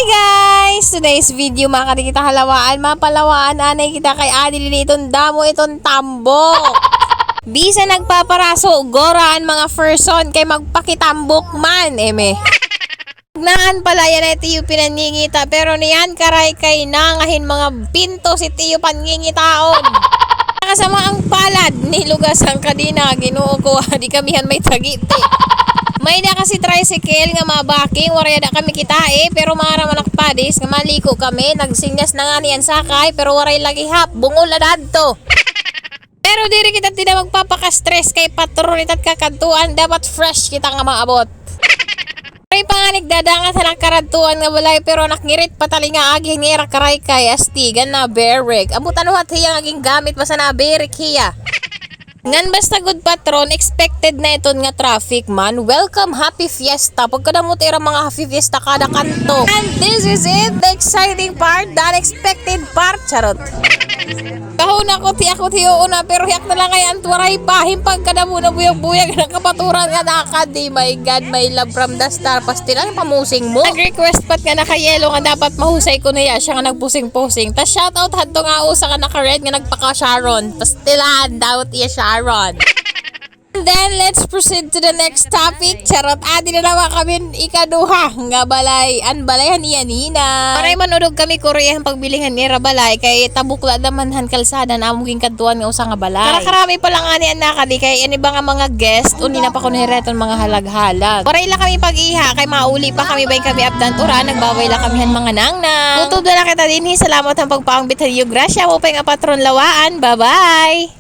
Guys! Today's video makakita kita halawaan, mapalawaan anay kita kay Adil itong damo itong tambok. Bisa nagpaparaso, goraan mga person kay magpakitambok man, eme. Naan pala yan ay tiyo pinanyingita pero niyan karay kay nangahin mga pinto si tiyo panyingitaon. Kasama ang palad ni lugas ang kadina ginoo ko di kamihan may tagiti. May na kasi tricycle nga mabaking, waray na kami kita pero maraman padis nga maliko kami, nagsinyas na nga niyan sakay, pero waray lagi hap, bungol na dadto. Pero diri kita tidak magpapaka-stress kay patron itat kakantuan, dapat fresh kita nga maabot. May panganig dadangat sa nakarantuan nga balay, pero nakngirit patali nga agi ni karay kay astigan na berek. Abutan wat hiya aging gamit basta na berek hiya. Ngan basta good patron, expected na iton nga traffic man. Welcome, happy fiesta. Pagkadamot ira mga happy fiesta kada kanto. And this is it, the exciting part, the unexpected part. Charot. Kahuna ko ako tiyo una, pero hiyak na lang kay antwaray pa. Himpag kadamo na buyag-buyag na kapaturan nga nakadi. My God, my love from the star. Pastilan pamusing mo. Nag-request pat nga nakayelo nga dapat mahusay ko na siya nga nagpusing-pusing. Tas shoutout hadto nga usa ka naka-red nga nagpaka-Sharon. Pastilan, daot iya Sharon. And then, let's proceed to the next topic. Charot, adi na naman kami ikaduha. Nga balay, an balayan iya nina. Maray manudog kami Koreahan pagbilihan ni Rabalay. Kay tabukla namanhan kalsada na amuging kantuan nga usa nga balay. Karakarami pa lang ani an nakali. Kay ani ba nga mga guest, uni na pa kun hireton mga halag-halag. Maray lang kami pag-iha. Kay mauli pa kami bay kami abdan tura. Nagbabay lang kami han mga nangnang. Tutob na kita din. Salamat ang pagpaangbit sa iyo. Grasya mo pa nga patron lawaan. Bye-bye!